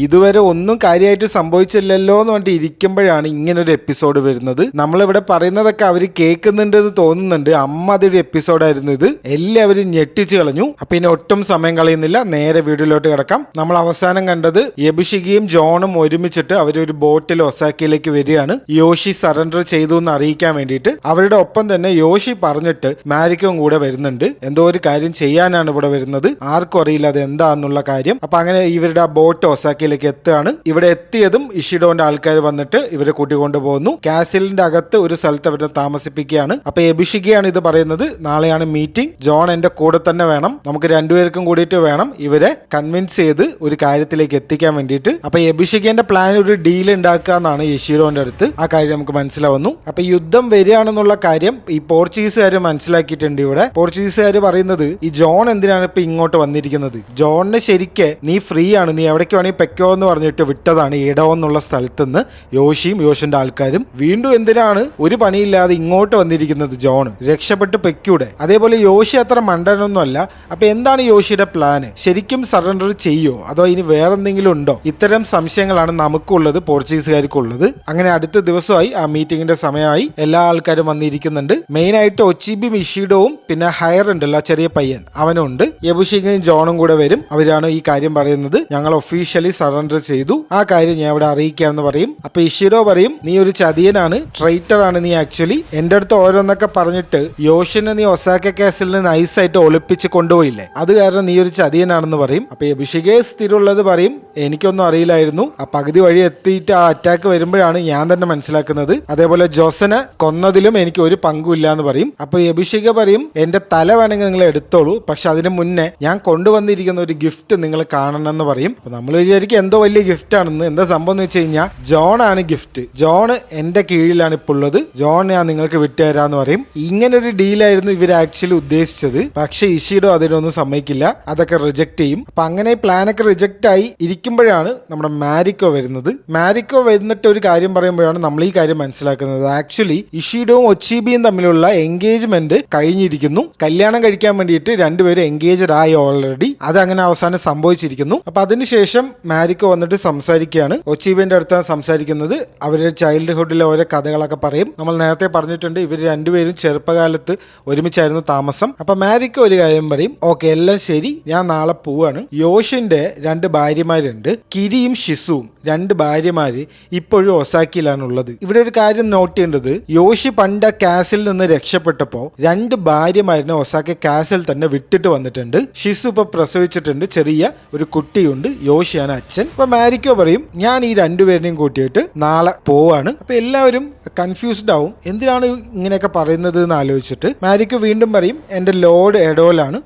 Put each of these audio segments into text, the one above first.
ഇതുവരെ ഒന്നും കാര്യമായിട്ട് സംഭവിച്ചില്ലല്ലോ എന്ന് പറഞ്ഞിട്ട് ഇരിക്കുമ്പോഴാണ് ഇങ്ങനൊരു എപ്പിസോഡ് വരുന്നത്. നമ്മളിവിടെ പറയുന്നതൊക്കെ അവർ കേൾക്കുന്നുണ്ട് എന്ന് തോന്നുന്നുണ്ട്. അതൊരു എപ്പിസോഡായിരുന്നു ഇത്. എല്ലാവരും ഞെട്ടിച്ചു കളഞ്ഞു. അപ്പൊ ഇനി ഒട്ടും സമയം കളയുന്നില്ല, നേരെ വീഡിയോയിലോട്ട് കിടക്കാം. നമ്മൾ അവസാനം കണ്ടത് യബുഷിഗയും ജോണും ഒരുമിച്ചിട്ട് അവരൊരു ബോട്ടിൽ ഒസാക്കയിലേക്ക് വരികയാണ്. യോഷി സറണ്ടർ ചെയ്തു എന്ന് അറിയിക്കാൻ വേണ്ടിയിട്ട്. അവരുടെ ഒപ്പം തന്നെ യോഷി പറഞ്ഞിട്ട് മാരിക്കും കൂടെ വരുന്നുണ്ട്. എന്തോ ഒരു കാര്യം ചെയ്യാനാണ് ഇവിടെ വരുന്നത്. ആർക്കും അറിയില്ല അത് എന്താന്നുള്ള കാര്യം. അപ്പൊ അങ്ങനെ ഇവരുടെ ആ ബോട്ട് ഒസാക്കയിലേക്ക് എത്തുകയാണ്. ഇവിടെ എത്തിയതും ഇഷിഡോന്റെ ആൾക്കാർ വന്നിട്ട് ഇവരെ കൂട്ടിക്കൊണ്ടു പോകുന്നു. കാസിലിന്റെ അകത്ത് ഒരു സ്ഥലത്ത് അവരെ താമസിപ്പിക്കുകയാണ്. അപ്പൊ എബുഷിഗയാണ് ഇത് പറയുന്നത്. നാളെയാണ് മീറ്റിംഗ്, ജോൺ എന്റെ കൂടെ തന്നെ വേണം, നമുക്ക് രണ്ടുപേർക്കും കൂടിയിട്ട് വേണം ഇവരെ കൺവിൻസ് ചെയ്ത് ഒരു കാര്യത്തിലേക്ക് എത്തിക്കാൻ വേണ്ടിയിട്ട്. അപ്പൊ എബുഷിഗന്റെ പ്ലാൻ ഒരു ഡീൽ ഉണ്ടാക്കുക എന്നാണ് ഇഷിഡോന്റെ അടുത്ത്. ആ കാര്യം നമുക്ക് മനസ്സിലാവുന്നു. അപ്പൊ യുദ്ധം വരികയാണെന്നുള്ള കാര്യം ഈ പോർച്ചുഗീസുകാർ മനസ്സിലാക്കിയിട്ടുണ്ട്. ഇവിടെ പോർച്ചുഗീസുകാർ പറയുന്നത് ഈ ജോൺ എന്തിനാണ് ഇപ്പൊ ഇങ്ങോട്ട് വന്നിരിക്കുന്നത്, ജോണിന് ശരിക്ക് നീ ഫ്രീ ആണ്, നീ എവിടേക്ക് വേണമെങ്കിൽ പെക്കോ എന്ന് പറഞ്ഞിട്ട് വിട്ടതാണ് ഇടോ എന്നുള്ള സ്ഥലത്ത് നിന്ന് യോഷിയും യോഷിന്റെ ആൾക്കാരും. വീണ്ടും എന്തിനാണ് ഒരു പണിയില്ലാതെ ഇങ്ങോട്ട് വന്നിരിക്കുന്നത് ജോൺ, രക്ഷപ്പെട്ട് പെക്കൂടെ. അതേപോലെ യോഷി അത്ര മണ്ടനൊന്നും അല്ല. അപ്പൊ എന്താണ് യോഷിയുടെ പ്ലാന്, ശരിക്കും സറണ്ടർ ചെയ്യോ അതോ ഇനി വേറെന്തെങ്കിലും ഉണ്ടോ? ഇത്തരം സംശയങ്ങളാണ് നമുക്കുള്ളത്, പോർച്ചുഗീസുകാർക്കുള്ളത്. അങ്ങനെ അടുത്ത ദിവസമായി ആ മീറ്റിംഗിന്റെ സമയമായി. എല്ലാ ആൾക്കാരും വന്നിരിക്കുന്നുണ്ട്. മെയിൻ ആയിട്ട് ഒച്ചിബിയും ഇഷിഡോവും പിന്നെ ഹയർ ഉണ്ടല്ലോ ചെറിയ പയ്യൻ അവനും ഉണ്ട്. യബുഷിഗയും ജോണും കൂടെ വരും. അവരാണ് ഈ കാര്യം പറയുന്നത്. ഞങ്ങൾ ഒഫീഷ്യലി സറണ്ടർ ചെയ്തു, ആ കാര്യം ഞാൻ ഇവിടെ അറിയിക്കാമെന്ന് പറയും. അപ്പൊ ഇഷിഡോ പറയും, നീ ഒരു ചതിയനാണ്, ട്രൈറ്റർ ആണ് നീ. ആക്ച്വലി എന്റെ അടുത്ത് ഓരോന്നൊക്കെ പറഞ്ഞിട്ട് യോഷിനെ നീ ഒസാക്ക കാസിൽ നിന്ന് നൈസായിട്ട് ഒളിപ്പിച്ച് കൊണ്ടുപോയില്ലേ, അത് കാരണം നീ ഒരു ചതിയനാണെന്ന് പറയും. അപ്പൊ യബുഷിഗയെ സ്ഥിരമുള്ളത് പറയും, എനിക്കൊന്നും അറിയില്ലായിരുന്നു, ആ പകുതി വഴി എത്തിയിട്ട് ആ അറ്റാക്ക് വരുമ്പോഴാണ് ഞാൻ തന്നെ മനസ്സിലാക്കുന്നത്. അതേപോലെ ജോസനെ കൊന്നതിലും എനിക്ക് ഒരു പങ്കുമില്ല എന്ന് പറയും. അപ്പൊ യബുഷിഗ പറയും, എന്റെ തല വേണമെങ്കിൽ നിങ്ങൾ എടുത്തോളൂ, പക്ഷെ അതിന് മുന്നേ ഞാൻ കൊണ്ടുവന്നിരിക്കുന്ന ഒരു ഗിഫ്റ്റ് നിങ്ങൾ കാണണം എന്ന് പറയും. അപ്പൊ നമ്മൾ വിചാരിക്കും എന്തോ വലിയ ഗിഫ്റ്റ് ആണെന്ന്. എന്താ സംഭവം എന്ന് വെച്ച് കഴിഞ്ഞാൽ ജോൺ ആണ് ഗിഫ്റ്റ്. ജോൺ എന്റെ കീഴിലാണ് ഇപ്പോൾ ഉള്ളത്, ജോൺ ഞാൻ നിങ്ങൾക്ക് വിട്ടുതരാന്ന് പറയും. ഇങ്ങനെ ഒരു ഡീലായിരുന്നു ഇവർ ആക്ച്വലി ഉദ്ദേശിച്ചത്. പക്ഷെ ഇഷിഡോ അതിനൊന്നും സമ്മതിക്കില്ല, അതൊക്കെ റിജക്ട് ചെയ്യും. അപ്പൊ അങ്ങനെ പ്ലാനൊക്കെ റിജക്റ്റ് ആയി ഇരിക്കുമ്പോഴാണ് നമ്മുടെ മാരിക്കോ വരുന്നത്. മാരിക്കോ വന്നിട്ട് ഒരു കാര്യം പറയുമ്പോഴാണ് നമ്മൾ ഈ കാര്യം മനസ്സിലാക്കുന്നത്. ആക്ച്വലി ഇഷിഡോവും ഒച്ചിബിയും തമ്മിലുള്ള എൻഗേജ്മെന്റ് കഴിഞ്ഞിരിക്കുന്നു. കല്യാണം കഴിക്കാൻ വേണ്ടിയിട്ട് രണ്ടുപേരും എൻഗേജ്ഡ് ആയി ഓൾറെഡി. അത് അങ്ങനെ അവസാനം സംഭവിച്ചിരിക്കുന്നു. അപ്പൊ അതിനുശേഷം മാരിക്കോ വന്നിട്ട് സംസാരിക്കുകയാണ്. ഒച്ചിബിന്റെ അടുത്താണ് സംസാരിക്കുന്നത്. അവരുടെ ചൈൽഡ്ഹുഡിലെ ഓരോ കഥകളൊക്കെ പറയും. നമ്മൾ നേരത്തെ പറഞ്ഞിട്ടുണ്ട് ഇവർ രണ്ടുപേരും ചെറുപ്പകാലത്ത് ഒരുമിച്ചായിരുന്നു താമസം. അപ്പൊ മാരിക്കോ ഒരു കാര്യം പറയും, ഓക്കെ എല്ലാം ശരി, ഞാൻ നാളെ പോവാണ്. യോഷിന്റെ 2 ഭാര്യമാരുണ്ട്, കിരിയും ഷിസുവും. 2 ഭാര്യമാര് ഇപ്പോഴും ഒസാക്കിയിലാണ് ഉള്ളത്. ഇവിടെ ഒരു കാര്യം നോട്ട് ചെയ്യേണ്ടത്, യോഷി പണ്ട് കാസിൽ നിന്ന് രക്ഷപ്പെട്ടപ്പോ 2 ഭാര്യമാരിനെ ഒസാക്ക കാസിൽ തന്നെ വിട്ടിട്ട് വന്നിട്ടുണ്ട്. ഷിസു ഇപ്പൊ പ്രസവിച്ചിട്ടുണ്ട്, ചെറിയ ഒരു കുട്ടിയുണ്ട്. യോഷിയാണ് അച്ഛൻ. അപ്പൊ മാരിക്കോ പറയും, ഞാൻ ഈ 2 പേരിനെയും കൂട്ടിയിട്ട് നാളെ പോവാണ്. അപ്പൊ എല്ലാവരും കൺഫ്യൂസ്ഡ് ആവും, എന്തിനാണ് ഇങ്ങനെയൊക്കെ പറയുന്നത് എന്ന് ആലോചിച്ചിട്ട് മാരിക്കോ വീണ്ടും പറയും, എന്റെ ലോഡ് എഡോലാണ്,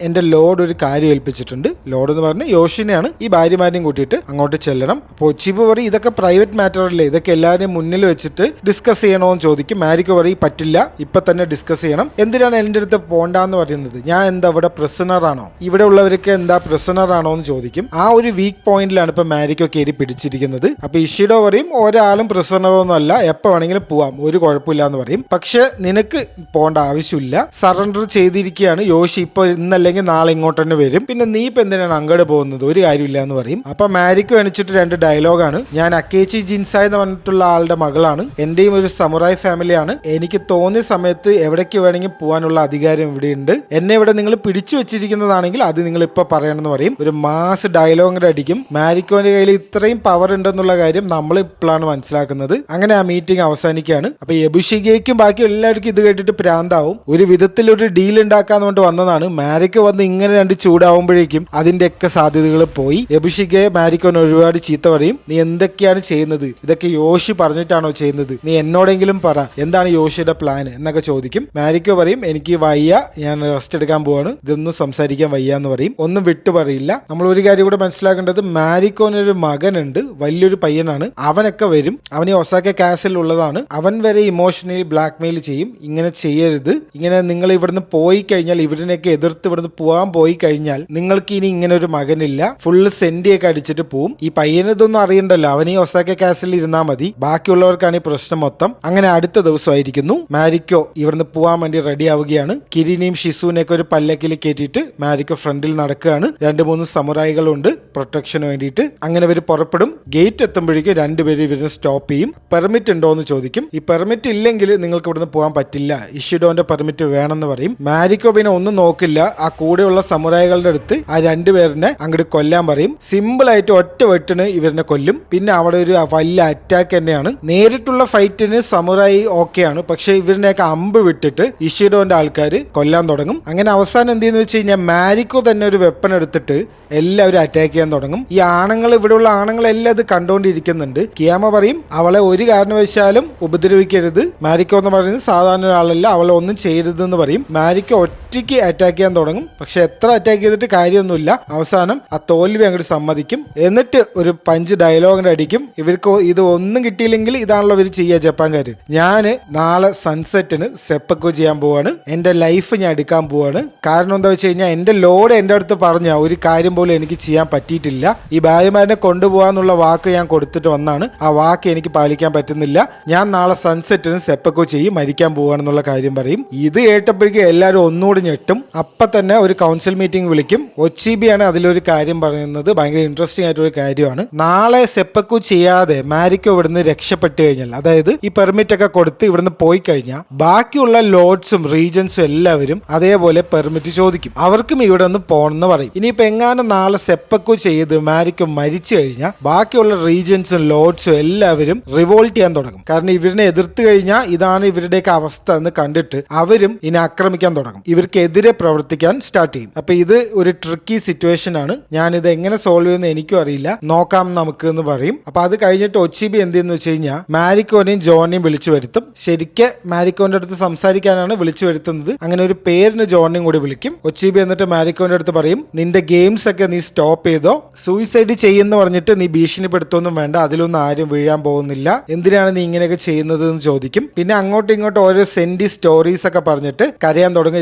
എന്റെ ലോഡ് ഒരു കാര്യം ഏൽപ്പിച്ചിട്ടുണ്ട്. ലോഡ് എന്ന് പറഞ്ഞ് യോഷിനെയാണ്. ഈ ഭാര്യമാരെയും കൂട്ടിയിട്ട് അങ്ങോട്ട് ചെല്ലണം. അപ്പൊ ഒച്ചിബ് പറയും, ഇതൊക്കെ പ്രൈവറ്റ് മാറ്റർ അല്ലേ, ഇതൊക്കെ എല്ലാവരെയും മുന്നിൽ വെച്ചിട്ട് ഡിസ്കസ് ചെയ്യണോന്ന് ചോദിക്കും. മാരിക്കോ പറയും, പറ്റില്ല, ഇപ്പൊ തന്നെ ഡിസ്കസ് ചെയ്യണം. എന്തിനാണ് എന്റെ അടുത്ത് പോണ്ടാന്ന് പറയുന്നത്, ഞാൻ എന്താ ഇവിടെ പ്രിസണർ ആണോ, ഇവിടെ ഉള്ളവർക്ക് എന്താ പ്രിസണർ ആണോ എന്ന് ചോദിക്കും. ആ ഒരു വീക്ക് പോയിന്റിലാണ് ഇപ്പൊ മാരിക്കോ കയറി പിടിച്ചിരിക്കുന്നത്. അപ്പൊ ഇഷിഡോ പറയും, ഒരാളും പ്രിസണറൊന്നും അല്ല, എപ്പോ വേണമെങ്കിലും പോവാം, ഒരു കുഴപ്പമില്ല എന്ന് പറയും. പക്ഷെ നിനക്ക് പോകേണ്ട ആവശ്യമില്ല, സറണ്ടർ ചെയ്തിരിക്കുകയാണ്. യോഷി ഇപ്പൊ ഇന്നല്ലെങ്കിൽ നാളെ ഇങ്ങോട്ട് തന്നെ വരും, പിന്നെ നീ ഇപ്പൊ എന്തിനാണ് അങ്ങോട്ട് പോകുന്നത്, ഒരു കാര്യമില്ല എന്ന് പറയും. അപ്പൊ മാരിക്കോ എണിച്ചിട്ട് 2 ഡയലോഗാണ്. ഞാൻ അക്കേച്ചി ജിൻസായ് എന്ന് പറഞ്ഞിട്ടുള്ള ആളുടെ മകളാണ്, എന്റെയും ഒരു സമുറായ് ഫാമിലിയാണ്, എനിക്ക് തോന്നിയ സമയത്ത് എവിടേക്ക് വേണമെങ്കിൽ പോകാനുള്ള അധികാരം ഇവിടെയുണ്ട്, എന്നെ ഇവിടെ നിങ്ങൾ പിടിച്ചു വെച്ചിരിക്കുന്നതാണെങ്കിൽ അത് നിങ്ങൾ ഇപ്പൊ പറയണമെന്ന് പറയും. ഒരു മാസ് ഡയലോഗ് അടിക്കും. മാരിക്കോന്റെ കയ്യിൽ ഇത്രയും പവർ ഉണ്ടെന്നുള്ള കാര്യം നമ്മൾ ഇപ്പോഴാണ് മനസ്സിലാക്കുന്നത്. അങ്ങനെ ആ മീറ്റിംഗ് അവസാനിക്കുകയാണ്. അപ്പൊ യബുഷിഗയ്ക്കും ബാക്കി എല്ലാവർക്കും ഇത് കേട്ടിട്ട് പ്രാന്താവും. ഒരു വിധത്തിൽ ഒരു ഡീൽ ഉണ്ടാക്കാന്ന് കൊണ്ട് വന്നതാണ്. മാരിക്കോ വന്ന് ഇങ്ങനെ 2 ചൂടാവുമ്പോഴേക്കും അതിന്റെയൊക്കെ സാധ്യതകൾ പോയി. യബുഷിഗയെ മാരിക്കോന് ഒരുപാട് ചീത്ത പറയും, നീ എന്തൊക്കെയാണ് ചെയ്യുന്നത്, ഇതൊക്കെ യോഷി പറഞ്ഞിട്ടാണോ ചെയ്യുന്നത്, നീ എന്നോടെങ്കിലും പറ, എന്താണ് യോഷിയുടെ പ്ലാൻ എന്നൊക്കെ ചോദിക്കും. മാരിക്കോ പറയും, എനിക്ക് വയ്യ, ഞാൻ റെസ്റ്റ് എടുക്കാൻ പോവാണ്, ഇതൊന്നും സംസാരിക്കാൻ വയ്യ എന്ന് പറയും. ഒന്നും വിട്ടു പറയില്ല. നമ്മൾ ഒരു കാര്യം കൂടെ മനസ്സിലാക്കേണ്ടത്, മാരിക്കോനൊരു മകനുണ്ട്, വലിയൊരു പയ്യനാണ്. അവനൊക്കെ വരും, അവൻ ഈ ഒസാക്ക കാസിൽ ഉള്ളതാണ്. അവൻ വരെ ഇമോഷണലി ബ്ലാക്ക്മെയിൽ ചെയ്യും, ഇങ്ങനെ ചെയ്യരുത്, ഇങ്ങനെ നിങ്ങൾ ഇവിടുന്ന് പോയി കഴിഞ്ഞാൽ, ഇവരിനെയൊക്കെ എതിർത്ത് ഇവിടുന്ന് പോകാൻ പോയി കഴിഞ്ഞാൽ നിങ്ങൾക്ക് ഇനി ഇങ്ങനെ ഒരു മകനില്ല, ഫുള്ള് സെന്റിയൊക്കെ അടിച്ചിട്ട് പോവും. ഈ പയ്യന് ഇതൊന്നും അറിയണ്ടല്ലോ, അവൻ ഈ ഒസാക്ക കാസിൽ ഇരുന്നാൽ മതി, ബാക്കിയുള്ളവർക്കാണ് ഈ പ്രശ്നം മൊത്തം. അങ്ങനെ അടുത്ത ദിവസമായിരിക്കുന്നു. മാരിക്കോ ഇവിടുന്ന് പോകാൻ വേണ്ടി റെഡി ആവുകയാണ്. കിരിനെയും ഷിസുവിനെയൊക്കെ ഒരു പല്ലക്കിൽ കയറ്റിയിട്ട് മാരിക്കോ ഫ്രണ്ടിൽ നടക്കുകയാണ്. 2-3 സമുറായികളുണ്ട്. പ്രൊട്ടക്ഷന് വേണ്ടിയിട്ട്. അങ്ങനെ ഇവർ പുറപ്പെടും. ഗേറ്റ് എത്തുമ്പോഴേക്കും രണ്ടുപേരും ഇവരിനെ സ്റ്റോപ്പ് ചെയ്യും. പെർമിറ്റ് ഉണ്ടോ എന്ന് ചോദിക്കും. ഈ പെർമിറ്റ് ഇല്ലെങ്കിൽ നിങ്ങൾക്ക് ഇവിടുന്ന് പോകാൻ പറ്റില്ല, ഇഷിഡോന്റെ പെർമിറ്റ് വേണമെന്ന് പറയും. മാരിക്കോ പിന്നെ ഒന്നും നോക്കില്ല, ആ കൂടെയുള്ള സമുറായികളുടെ അടുത്ത് ആ രണ്ടുപേരിനെ അങ്ങോട്ട് കൊല്ലാൻ പറയും. സിമ്പിൾ ആയിട്ട് ഒറ്റ വെട്ടിന് ഇവരിനെ കൊല്ലും. പിന്നെ അവിടെ ഒരു വലിയ അറ്റാക്ക് തന്നെയാണ്. നേരിട്ടുള്ള ഫൈറ്റിന് സമുറായി ഓക്കെയാണ്, പക്ഷെ ഇവരിനെയൊക്കെ അമ്പ് വിട്ടിട്ട് ഇഷിഡോന്റെ ആൾക്കാർ കൊല്ലാൻ തുടങ്ങും. അങ്ങനെ അവസാനം എന്ത് ചെയ്യുന്ന വെച്ച് കഴിഞ്ഞാൽ മാരിക്കോ തന്നെ ഒരു വെപ്പൺ എടുത്തിട്ട് എല്ലാവരും അറ്റാക്ക് ചെയ്യാൻ തുടങ്ങും. ഈ ആണുങ്ങൾ, ഇവിടെയുള്ള ആണുങ്ങളെല്ലാം ഇത് കണ്ടുകൊണ്ടിരിക്കുന്നുണ്ട്. കിയാമ പറയും അവളെ ഒരു കാരണവശാലും ഉപദ്രവിക്കരുത്, മാരിക്കോ എന്ന് പറയുന്നത് സാധാരണ ഒരാളല്ല, അവളെ ഒന്നും ചെയ്യരുത് എന്ന് പറയും. മാരിക്കോ ഒറ്റയ്ക്ക് അറ്റാക്ക് ചെയ്യാൻ തുടങ്ങും. പക്ഷെ എത്ര അറ്റാക്ക് ചെയ്തിട്ട് കാര്യമൊന്നുമില്ല. അവസാനം ആ തോൽവി അങ്ങോട്ട് സമ്മതിക്കും. എന്നിട്ട് ഒരു പഞ്ച് ഡയലോഗിന്റെ അടിക്കും. ഇവർക്ക് ഇത് ഒന്നും കിട്ടിയില്ലെങ്കിൽ ഇതാണല്ലോ ഇവർ ചെയ്യുക ജപ്പാൻകാർ. ഞാൻ നാളെ സൺസെറ്റിന് സെപ്പക്കോ ചെയ്യാൻ പോവാണ്, എന്റെ ലൈഫ് ഞാൻ എടുക്കാൻ പോവാണ്. കാരണം എന്താ വെച്ച് കഴിഞ്ഞാൽ എന്റെ ലോഡ് എന്റെ അടുത്ത് പറഞ്ഞ ഒരു കാര്യം പോലും എനിക്ക് ചെയ്യാൻ പറ്റിയിട്ടില്ല. ഈ ഭാര്യമാരനെ കൊണ്ടുപോകാന്നുള്ള വാക്ക് ഞാൻ കൊടുത്തിട്ട് വന്നാണ്, ആ വാക്ക് എനിക്ക് പാലിക്കാൻ പറ്റുന്നില്ല. ഞാൻ നാളെ സൺസെറ്റിന് സെപ്പക്കോ ചെയ്യും, മരിക്കാൻ പോവാണെന്നുള്ള കാര്യം പറയും. ഇത് കേട്ടപ്പോഴേക്കും എല്ലാവരും ഒന്നുകൂടി ഞെട്ടും. അപ്പൊ തന്നെ ഒരു കൗൺസിൽ മീറ്റിംഗ് വിളിക്കും. ഒച്ചിബിയാണ് അതിലൊരു കാര്യം പറയുന്നത്. ഭയങ്കര ഇൻട്രസ്റ്റിംഗ് ആയിട്ടൊരു കാര്യമാണ്. നാളെ സെപ്പക്കോ ചെയ്യാതെ മാരിക്കോ ഇവിടുന്ന് രക്ഷപ്പെട്ടു കഴിഞ്ഞാൽ, അതായത് ഈ പെർമിറ്റ് ഒക്കെ കൊടുത്ത് ഇവിടുന്ന് പോയി കഴിഞ്ഞാൽ ബാക്കിയുള്ള ലോഡ്സും റീജൻസും എല്ലാവരും അതേപോലെ പെർമിറ്റ് ചോദിക്കും. അവർക്കും ഇവിടെ നിന്ന് പോകണമെന്ന് പറയും. ഇനിയിപ്പോ എങ്ങാനും നാളെ സെപ്പക്കോ ചെയ്ത് മാരിക്കോ മരിച്ചു കഴിഞ്ഞാൽ ബാക്കിയുള്ള റീജൻസും ലോഡ്സും എല്ലാവരും റിവോൾട്ട് ചെയ്യാൻ തുടങ്ങും. കാരണം ഇവരിനെ എതിർത്ത് കഴിഞ്ഞാൽ ഇതാണ് ഇവരുടെയൊക്കെ അവസ്ഥ എന്ന് കണ്ടിട്ട് അവരും ഇനി ആക്രമിക്കാൻ തുടങ്ങും. ഇവർക്കെതിരെ പ്രവർത്തിക്കാൻ സ്റ്റാർട്ട് ചെയ്യും. അപ്പൊ ഇത് ഒരു ട്രിക്കി സിറ്റുവേഷൻ ആണ്. ഞാനിത് എങ്ങനെ സോൾവ് ചെയ്യുന്ന എനിക്കും അറിയില്ല, നോക്കാം നമുക്ക് എന്ന് പറയും. അപ്പൊ അത് കഴിഞ്ഞിട്ട് ഒച്ചിബി എന്ത് ചെയ്യുന്ന വെച്ച് കഴിഞ്ഞാൽ മാരിക്കോനെയും ജോണിനെയും വിളിച്ചു വരുത്തും. ശരിക്കും മാരിക്കോന്റെ അടുത്ത് സംസാരിക്കാനാണ് വിളിച്ചു വരുത്തുന്നത്. അങ്ങനെ ഒരു പേരിന് ജോണിനെയും കൂടി വിളിക്കും. ഒച്ചിബി എന്നിട്ട് മാരിക്കോന്റെ അടുത്ത് പറയും, നിന്റെ ഗെയിംസ് ഒക്കെ നീ സ്റ്റോപ്പ് ചെയ്തോ, സൂയിസൈഡ് ചെയ്യുന്ന പറഞ്ഞിട്ട് നീ ഭീഷണിപ്പെടുത്തൊന്നും വേണ്ട, അതിലൊന്നും ആരും വീഴാൻ പോകുന്നില്ല, എന്തിനാണ് നീ ഇങ്ങനെയൊക്കെ ചെയ്യുന്നത് എന്ന് ചോദിക്കും. പിന്നെ അങ്ങോട്ടും ഇങ്ങോട്ടും ഓരോ സെന്റി സ്റ്റോറീസ് ഒക്കെ പറഞ്ഞിട്ട് കരയാൻ തുടങ്ങി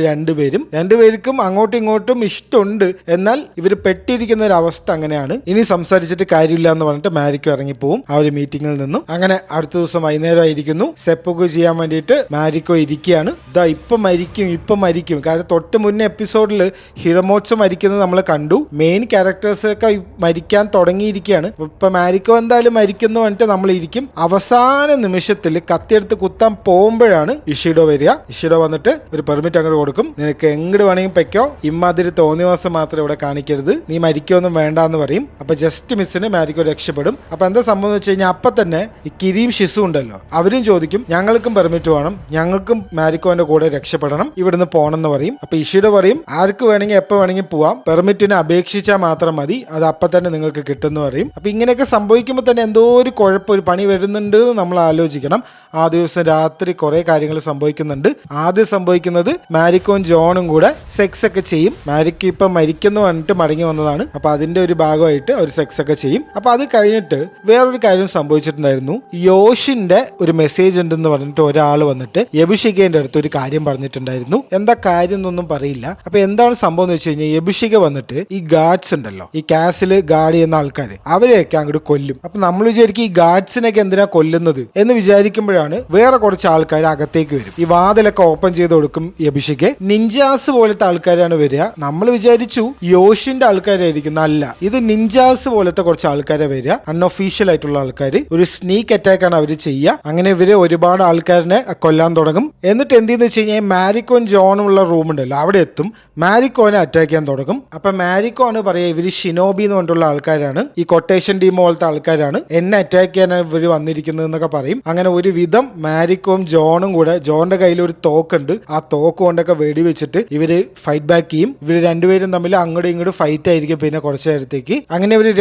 രണ്ടുപേർക്കും അങ്ങോട്ടും ഇങ്ങോട്ടും ഇഷ്ടമുണ്ട്. എന്നാൽ ഇവർ പെട്ടിരിക്കുന്ന ഒരു അവസ്ഥ അങ്ങനെയാണ്. ഇനി സംസാരിച്ചിട്ട് കാര്യമില്ല എന്ന് പറഞ്ഞിട്ട് മാരിക്കോ ഇറങ്ങിപ്പോവും ആ ഒരു മീറ്റിംഗിൽ നിന്നും. അങ്ങനെ അടുത്ത ദിവസം വൈകുന്നേരം ആയിരിക്കുന്നു. സെപ്പക്കോ ചെയ്യാൻ വേണ്ടിയിട്ട് മാരിക്കോ ഇരിക്കുകയാണ്. ഇപ്പൊ മരിക്കും. കാരണം തൊട്ട് മുന്നേ എപ്പിസോഡിൽ ഹിറമോട്സോ മരിക്കുന്നത് നമ്മൾ കണ്ടു. മെയിൻ ക്യാരക്ടേഴ്സ് ഒക്കെ മരിക്കാൻ തുടങ്ങിയിരിക്കുകയാണ്. ഇപ്പൊ മാരിക്കോ എന്തായാലും മരിക്കുന്നു പറഞ്ഞിട്ട് നമ്മൾ ഇരിക്കും. അവസാന നിമിഷത്തിൽ കത്തിയെടുത്ത് കുത്താൻ പോകുമ്പോഴാണ് ഇഷിഡോ വരിക. ഇഷിഡോ വന്നിട്ട് ഒരു പെർമിറ്റ് അങ്ങോട്ട് കൊടുക്കും. നിനക്ക് എങ്ങോട്ട് വേണമെങ്കിൽ പൊയ്ക്കോ, ഇമ്മാതിരി തോന്നിവാസം മാത്രം ഇവിടെ കാണിക്കരുത്, നീ മരിക്കൊന്നും വേണ്ട എന്ന് പറയും. അപ്പൊ ജസ്റ്റ് മിസ്സിന് മാരിക്കോ രക്ഷപ്പെടും. അപ്പൊ എന്താ സംഭവം വെച്ച് കഴിഞ്ഞാൽ അപ്പൊ തന്നെ ഈ കിരിയും ഷിസു ഉണ്ടല്ലോ, അവരും ചോദിക്കും ഞങ്ങൾക്കും പെർമിറ്റ് വേണം, ഞങ്ങൾക്കും മാരിക്കോന്റെ കൂടെ രക്ഷപ്പെടണം, ഇവിടുന്ന് പോകണം എന്ന് പറയും. അപ്പൊ ഇഷിഡോ പറയും ആർക്ക് വേണമെങ്കിൽ എപ്പോൾ വേണമെങ്കിൽ പോവാം, പെർമിറ്റിന് അപേക്ഷിച്ചാൽ മാത്രം മതി, അത് അപ്പം തന്നെ നിങ്ങൾക്ക് കിട്ടുമെന്ന് പറയും. അപ്പൊ ഇങ്ങനെയൊക്കെ സംഭവിക്കുമ്പോൾ തന്നെ എന്തോ ഒരു കുഴപ്പം, ഒരു പണി വരുന്നുണ്ട് നമ്മൾ ആലോചിക്കണം. ആ ദിവസം രാത്രി കുറെ കാര്യങ്ങൾ സംഭവിക്കുന്നുണ്ട്. ആദ്യം സംഭവിക്കുന്നത് മാരിക്കോയും ജോണും കൂടെ സെക്സ് ഒക്കെ ചെയ്യും. മാരിക്കോ ഇപ്പൊ മരിക്കുന്നു പറഞ്ഞിട്ട് മടങ്ങി വന്നതാണ്. അപ്പൊ അതിന്റെ ഒരു ഭാഗമായിട്ട് ഒരു സെക്സ് ഒക്കെ ചെയ്യും. അപ്പൊ അത് കഴിഞ്ഞിട്ട് വേറൊരു കാര്യം സംഭവിച്ചിട്ടുണ്ടായിരുന്നു. യോഷിന്റെ ഒരു മെസ്സേജ് ഉണ്ടെന്ന് പറഞ്ഞിട്ട് ഒരാൾ വന്നിട്ട് യബുഷികേന്റെ അടുത്ത് ഒരു കാര്യം പറഞ്ഞിട്ടുണ്ടായിരുന്നു. എന്താ കാര്യം എന്നൊന്നും പറയില്ല. അപ്പൊ എന്താണ് സംഭവം എന്ന് വെച്ച് കഴിഞ്ഞാൽ യബുഷിക വന്നിട്ട് ഈ ഗാർഡ്സ് ഉണ്ടല്ലോ, ഈ കാസിൽ ഗാർഡ് ചെയ്യുന്ന ആൾക്കാർ, അവരെയൊക്കെ അങ്ങോട്ട് കൊല്ലും. അപ്പൊ നമ്മൾ വിചാരിക്കും ഈ ഗാർഡ്സിനൊക്കെ എന്തിനാ കൊല്ലുന്നത് എന്ന് വിചാരിക്കുമ്പോഴാണ് വേറെ കുറച്ച് ആൾക്കാർ അകത്തേക്ക് വരും. ഈ വാതിലൊക്കെ ഓപ്പൺ ചെയ്ത് കൊടുക്കും യബുഷിക്ക്. നിഞ്ചാസ് പോലത്തെ ആൾക്കാരാണ് വരിക. നമ്മൾ വിചാരിച്ചു യോഷിന്റെ ആൾക്കാരായിരിക്കും, അല്ല, ഇത് നിഞ്ചാസ് പോലത്തെ കുറച്ച് ആൾക്കാരെ വരിക, അൺഒഫീഷ്യൽ ആയിട്ടുള്ള ആൾക്കാർ. ഒരു സ്നീക്ക് അറ്റാക്ക് ആണ് അവർ ചെയ്യുക. അങ്ങനെ ഇവര് ഒരുപാട് ആൾക്കാരെ കൊല്ലാൻ തുടങ്ങും. എന്നിട്ട് എന്തെന്ന് വെച്ച് കഴിഞ്ഞാൽ മാരിക്കോൻ ജോണും ഉള്ള റൂം ഉണ്ടല്ലോ, അവിടെ എത്തും. മാരിക്കോനെ അറ്റാക്ക് ചെയ്യാൻ തുടങ്ങും. അപ്പൊ മാരിക്കോ ആണ് പറയാ ഇവര് ഷിനോബി എന്ന് പറഞ്ഞിട്ടുള്ള ആൾക്കാരാണ്, ഈ കൊട്ടേഷൻ ടീം പോലത്തെ ആൾക്കാരാണ്, എന്നെ അറ്റാക്ക് ചെയ്യാനാണ് ഇവര് വന്നിരിക്കുന്നത് എന്നൊക്കെ പറയും. അങ്ങനെ ഒരു വിധം മാരിക്കോയും ജോണും കൂടെ, ജോണിന്റെ കയ്യിൽ ഒരു തോക്കുണ്ട്, ആ തോക്ക് കൊണ്ടൊക്കെ വെടിവെച്ചിട്ട് ഇവര് ഫൈറ്റ് ബാക്ക് ചെയ്യും. ഇവര് രണ്ടുപേരും തമ്മിൽ അങ്ങോട്ടും ഇങ്ങോട്ടും ഫൈറ്റ് ആയിരിക്കും പിന്നെ കുറച്ചു നേരത്തേക്ക്. അങ്ങനെ ഇവര്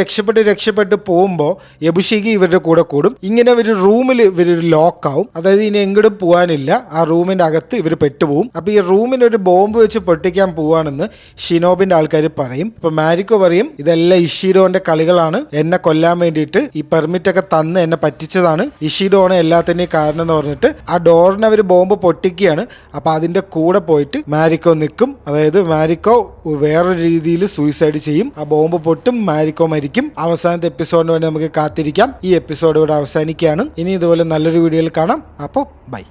രക്ഷപ്പെട്ട് പോകുമ്പോൾ യബുഷികി ഇവരുടെ കൂടെ കൂടും. ഇങ്ങനെ ഒരു റൂമിൽ ഇവരൊരു ലോക്ക് ആവും. അതായത് ഇനി എങ്ങോട്ടും പോകാനില്ല, ആ റൂമിന്റെ അകത്ത് ഇവർ പെട്ടുപോകും. അപ്പൊ ഈ റൂമിൽ ഒരു ബോംബ് വെച്ച് പൊട്ടിക്കാൻ പോവാണെന്ന് ഷിനോബിന്റെ ആൾക്കാർ പറയും. ഇപ്പൊ മാരിക്കോ പറയും ഇതെല്ലാം ഇഷിഡോന്റെ കളികളാണ്, എന്നെ കൊല്ലാൻ വേണ്ടിയിട്ട് ഈ പെർമിറ്റ് ഒക്കെ തന്ന് എന്നെ പറ്റിച്ചതാണ്, ഇഷിഡോണ് എല്ലാത്തിന്റെയും കാരണം എന്ന് പറഞ്ഞിട്ട് ആ ഡോറിന് അവർ ബോംബ് പൊട്ടിക്കുകയാണ്. അപ്പൊ അതിന്റെ കൂടെ പോയിട്ട് മാരിക്കോ നിൽക്കും. അതായത് മാരിക്കോ വേറൊരു രീതിയിൽ സൂയിസൈഡ് ചെയ്യും. ആ ബോംബ് പൊട്ടും, മാരിക്കോ മരിക്കും. അവസാനത്തെ എപ്പിസോഡിന് വേണ്ടി നമുക്ക് കാത്തിരിക്കാം. ഈ എപ്പിസോഡ് ഇവിടെ അവസാനിക്കുകയാണ്. ഇനി ഇതുപോലെ നല്ലൊരു വീഡിയോയിൽ കാണാം. അപ്പോൾ ബൈ.